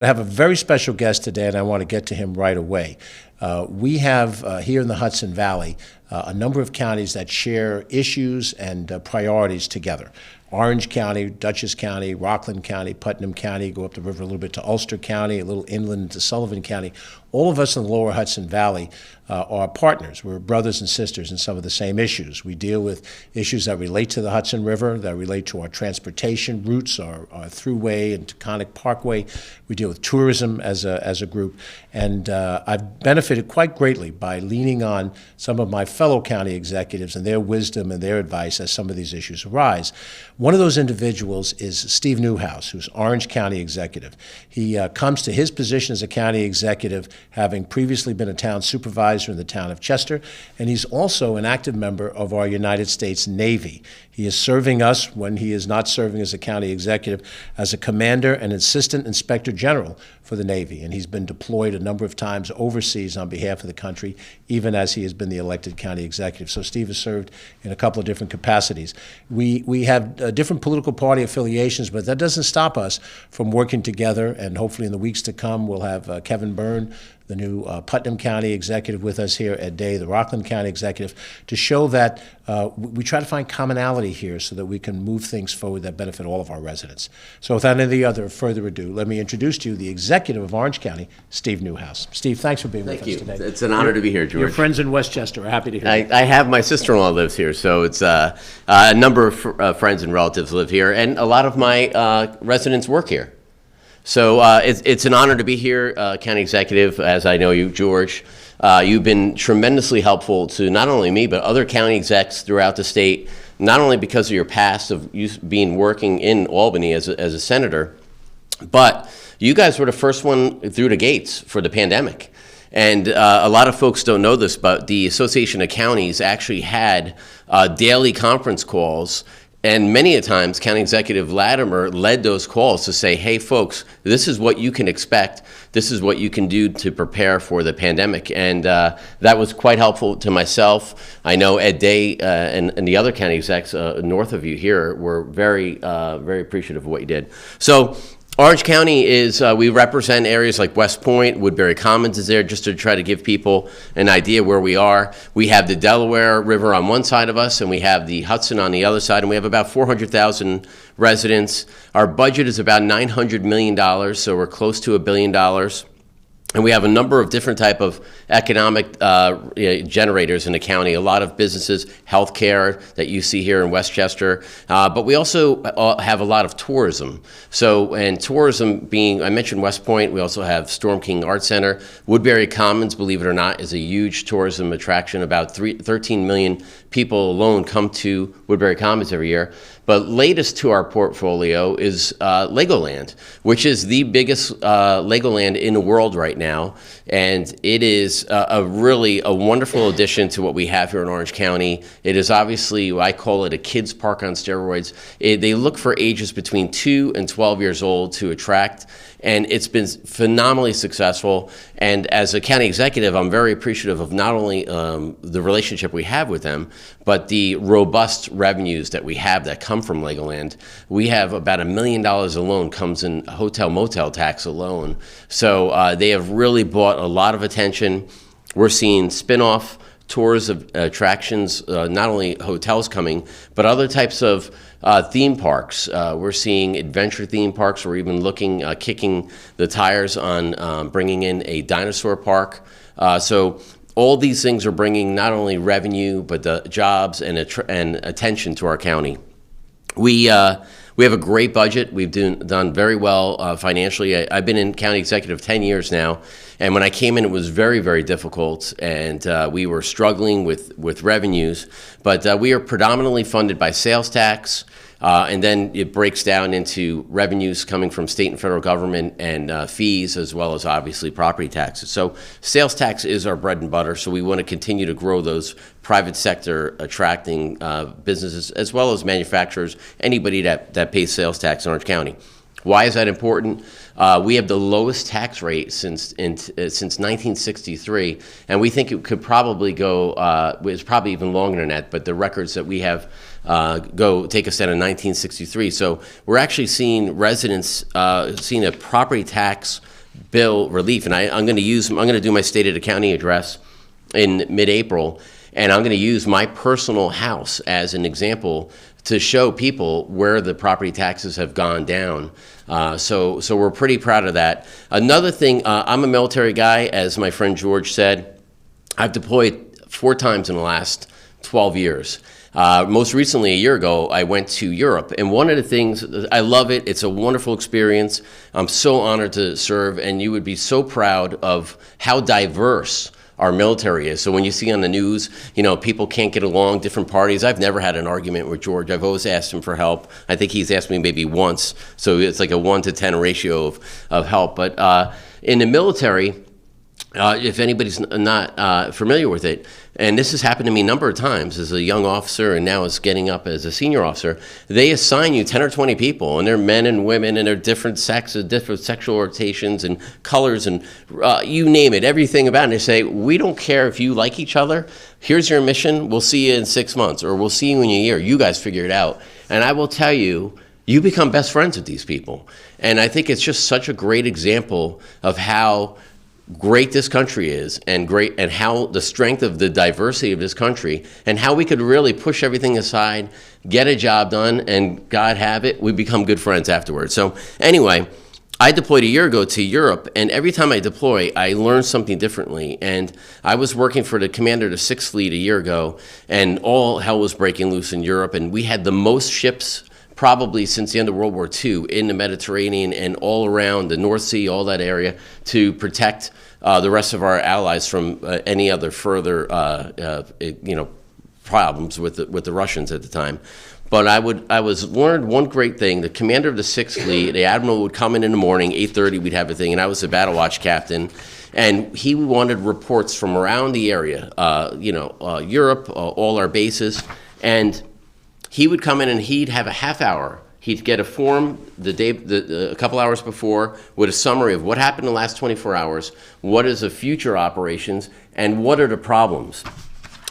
I have a very special guest today, and I want to get to him right away. We have here in the Hudson Valley a number of counties that share issues and priorities together. Orange County, Dutchess County, Rockland County, Putnam County, go up the river a little bit to Ulster County, a little inland to Sullivan County. All of us in the lower Hudson Valley are partners. We're brothers and sisters in some of the same issues. We deal with issues that relate to the Hudson River, that relate to our transportation routes, our thruway and Taconic Parkway. We deal with tourism as a group. And I've benefited quite greatly by leaning on some of my fellow county executives and their wisdom and their advice as some of these issues arise. One of those individuals is Steve Neuhaus, who's Orange County executive. He comes to his position as a county executive having previously been a town supervisor in the town of Chester, and he's also an active member of our United States Navy. He is serving us, when he is not serving as a county executive, as a commander and assistant inspector general for the Navy, and he's been deployed a number of times overseas on behalf of the country, even as he has been the elected county executive. So Steve has served in a couple of different capacities. We have different political party affiliations, but that doesn't stop us from working together, and hopefully in the weeks to come we'll have Kevin Byrne, the new Putnam County executive, with us here, Ed Day, the Rockland County executive, to show that we try to find commonality here so that we can move things forward that benefit all of our residents. So without any further ado, let me introduce to you the executive of Orange County, Steve Neuhaus. Steve, thanks for being with us today. Thank you. It's an honor to be here, George. Your friends in Westchester are happy to hear you. I have my sister-in-law lives here, so it's a number of friends and relatives live here, and a lot of my residents work here. So it's an honor to be here, County Executive, as I know you, George. You've been tremendously helpful to not only me, but other county execs throughout the state, not only because of your past of you being working in Albany as a senator, but you guys were the first one through the gates for the pandemic. And a lot of folks don't know this, but the Association of Counties actually had daily conference calls. And many a times, County Executive Latimer led those calls to say, hey, folks, this is what you can expect. This is what you can do to prepare for the pandemic. And that was quite helpful to myself. I know Ed Day and the other county execs north of you here were very appreciative of what you did. So Orange County is, we represent areas like West Point, Woodbury Commons is there, just to try to give people an idea where we are. We have the Delaware River on one side of us, and we have the Hudson on the other side, and we have about 400,000 residents. Our budget is about $900 million, so we're close to $1 billion. And we have a number of different type of economic generators in the county, a lot of businesses, healthcare that you see here in Westchester, but we also have a lot of tourism. So, and tourism being, I mentioned West Point, we also have Storm King Art Center. Woodbury Commons, believe it or not, is a huge tourism attraction. About 13 million people alone come to Woodbury Commons every year. But latest to our portfolio is Legoland, which is the biggest Legoland in the world right now. And it is really a wonderful addition to what we have here in Orange County. It is obviously, I call it a kids park on steroids. They look for ages between 2 and 12 years old to attract. And it's been phenomenally successful. And as a county executive, I'm very appreciative of not only the relationship we have with them, but the robust revenues that we have that come from Legoland. We have about $1 million alone comes in hotel motel tax alone. So they have really brought a lot of attention. We're seeing spin-off tours of attractions, not only hotels coming, but other types of theme parks. We're seeing adventure theme parks. We're even looking, kicking the tires on bringing in a dinosaur park. So all these things are bringing not only revenue, but the jobs and attention to our county. We have a great budget. We've done very well financially. I've been in county executive 10 years now, and when I came in, it was very, very difficult, and we were struggling with revenues. But we are predominantly funded by sales tax, and then it breaks down into revenues coming from state and federal government and fees, as well as obviously property taxes. So sales tax is our bread and butter, so we want to continue to grow those private sector attracting businesses, as well as manufacturers, anybody that pays sales tax in Orange County. Why is that important? We have the lowest tax rate since 1963, and we think it could probably go, it's probably even longer than that, but the records that we have take us down to 1963. So we're actually seeing residents seeing a property tax bill relief. And I'm going to do my State of the County address in mid-April, and I'm going to use my personal house as an example to show people where the property taxes have gone down. So we're pretty proud of that. Another thing, I'm a military guy, as my friend George said. I've deployed 4 times in the last 12 years. Most recently, a year ago, I went to Europe, and one of the things, I love it, it's a wonderful experience. I'm so honored to serve, and you would be so proud of how diverse our military is. So when you see on the news, people can't get along, different parties. I've never had an argument with George. I've always asked him for help. I think he's asked me maybe once. So it's like a 1-to-10 ratio of help. But in the military, if anybody's not familiar with it, and this has happened to me a number of times as a young officer and now is getting up as a senior officer, they assign you 10 or 20 people, and they're men and women, and they're different sexes, different sexual orientations and colors, and you name it, everything about it. And they say, we don't care if you like each other. Here's your mission. We'll see you in 6 months, or we'll see you in a year. You guys figure it out. And I will tell you, you become best friends with these people. And I think it's just such a great example of how great this country is, and how the strength of the diversity of this country, and how we could really push everything aside, get a job done, and God have it, we become good friends afterwards. So anyway, I deployed a year ago to Europe, and every time I deploy, I learn something differently. And I was working for the commander of the 6th Fleet a year ago, and all hell was breaking loose in Europe, and we had the most ships probably since the end of World War II in the Mediterranean and all around the North Sea, all that area, to protect the rest of our allies from any other further problems with the Russians at the time. But I learned one great thing. The commander of the 6th Fleet, the admiral, would come in the morning, 8:30, we'd have a thing, and I was the battle watch captain. And he wanted reports from around the area, Europe, all our bases, and he would come in and he'd have a half hour. He'd get a form a couple hours before with a summary of what happened in the last 24 hours, what is the future operations, and what are the problems.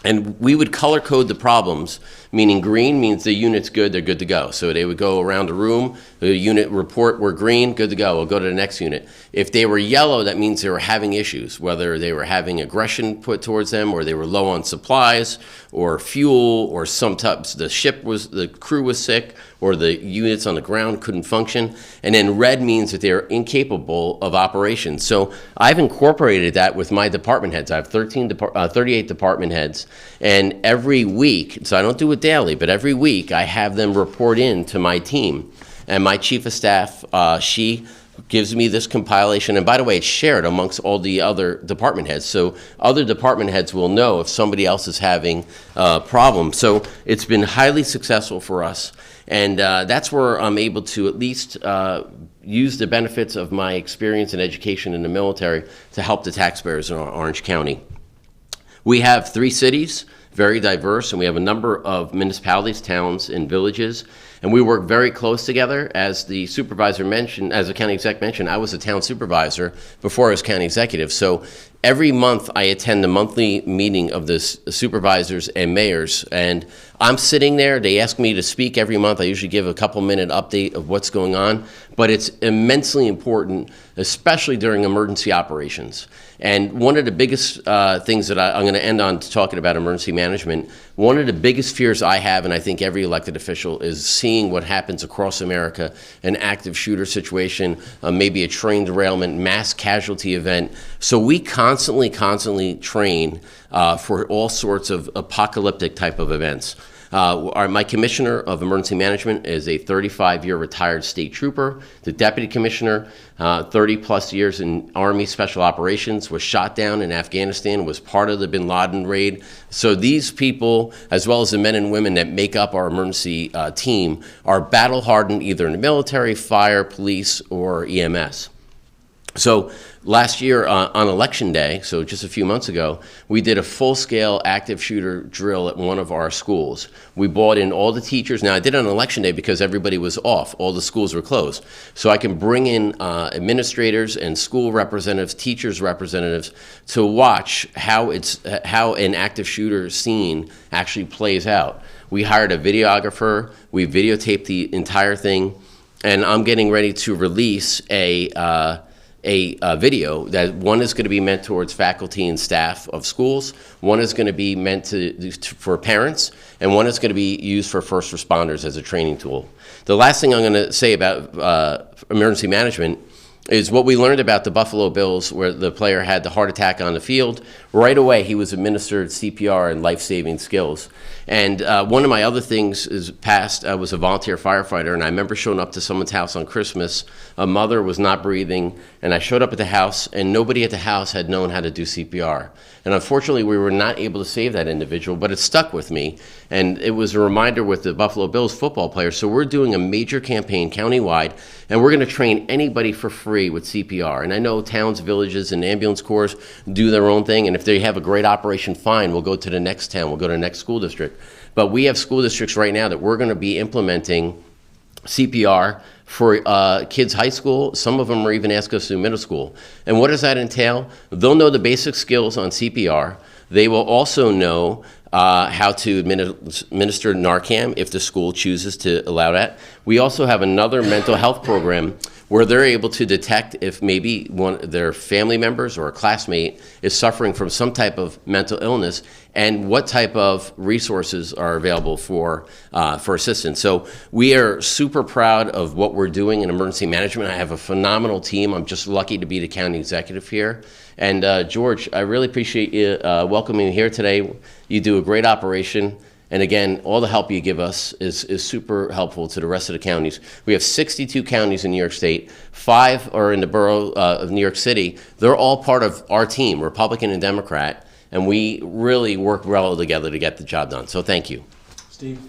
And we would color code the problems, meaning green means the unit's good, they're good to go. So they would go around the room, the unit report, we're green, good to go, we'll go to the next unit. If they were yellow, that means they were having issues, whether they were having aggression put towards them, or they were low on supplies, or fuel, or sometimes the crew was sick, or the units on the ground couldn't function. And then red means that they're incapable of operations. So I've incorporated that with my department heads. I have 38 department heads, and every week, so I don't do it daily, but every week I have them report in to my team. And my chief of staff, she gives me this compilation, and by the way, it's shared amongst all the other department heads, so other department heads will know if somebody else is having problems. So it's been highly successful for us, and that's where I'm able to at least use the benefits of my experience and education in the military to help the taxpayers in Orange County. We have 3 cities, very diverse, and we have a number of municipalities, towns, and villages. And we work very close together. As the supervisor mentioned, as the county exec mentioned, I was a town supervisor before I was county executive. So every month I attend the monthly meeting of the supervisors and mayors. And I'm sitting there. They ask me to speak every month. I usually give a couple-minute update of what's going on. But it's immensely important, especially during emergency operations. And one of the biggest things that I'm going to end on talking about emergency management, one of the biggest fears I have, and I think every elected official, is seeing what happens across America, an active shooter situation, maybe a train derailment, mass casualty event. So we constantly train for all sorts of apocalyptic type of events. My commissioner of emergency management is a 35-year retired state trooper. The deputy commissioner, 30-plus years in Army Special Operations, was shot down in Afghanistan, was part of the bin Laden raid. So these people, as well as the men and women that make up our emergency team, are battle-hardened either in the military, fire, police, or EMS. So last year on Election Day, so just a few months ago, we did a full-scale active shooter drill at one of our schools. We brought in all the teachers. Now, I did it on Election Day because everybody was off. All the schools were closed. So I can bring in administrators and school representatives, teachers representatives, to watch how an active shooter scene actually plays out. We hired a videographer. We videotaped the entire thing. And I'm getting ready to release a a video that one is going to be meant towards faculty and staff of schools, one is going to be meant for parents, and one is going to be used for first responders as a training tool. The last thing I'm going to say about emergency management is what we learned about the Buffalo Bills, where the player had the heart attack on the field. Right away, he was administered CPR and life-saving skills. And one of my other things is past, I was a volunteer firefighter, and I remember showing up to someone's house on Christmas. A mother was not breathing, and I showed up at the house, and nobody at the house had known how to do CPR. And unfortunately, we were not able to save that individual, but it stuck with me. And it was a reminder with the Buffalo Bills football players. So we're doing a major campaign countywide, and we're going to train anybody for free with CPR. And I know towns, villages, and ambulance corps do their own thing, and if they have a great operation, fine, we'll go to the next town, we'll go to the next school district. But we have school districts right now that we're going to be implementing CPR for kids high school. Some of them are even asking us to do middle school. And what does that entail? They'll know the basic skills on CPR. They will also know how to administer Narcan if the school chooses to allow that. We also have another mental health program where they're able to detect if maybe one of their family members or a classmate is suffering from some type of mental illness, and what type of resources are available for assistance. So we are super proud of what we're doing in emergency management. I have a phenomenal team. I'm just lucky to be the county executive here. And George, I really appreciate you welcoming me here today. You do a great operation. And again, all the help you give us is super helpful to the rest of the counties. We have 62 counties in New York State. 5 are in the borough of New York City. They're all part of our team, Republican and Democrat, and we really work well together to get the job done. So thank you. Steve,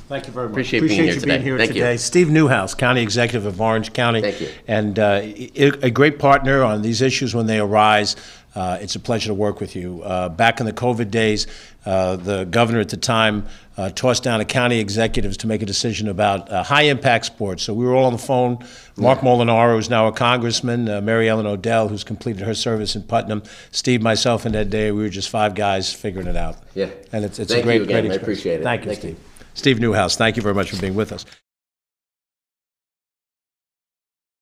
thank you very much. Appreciate being here today. Thank you. Steve Neuhaus, County Executive of Orange County. Thank you. And a great partner on these issues when they arise. It's a pleasure to work with you. Back in the COVID days, the governor at the time tossed down to county executives to make a decision about high-impact sports. So we were all on the phone. Mark Molinaro, who's now a congressman, Mary Ellen Odell, who's completed her service in Putnam, Steve, myself, and Ed Day. We were just 5 guys figuring it out. Yeah. And it's Thank a great you again. experience. I appreciate it. Thank you, Steve. Steve Neuhaus, thank you very much for being with us.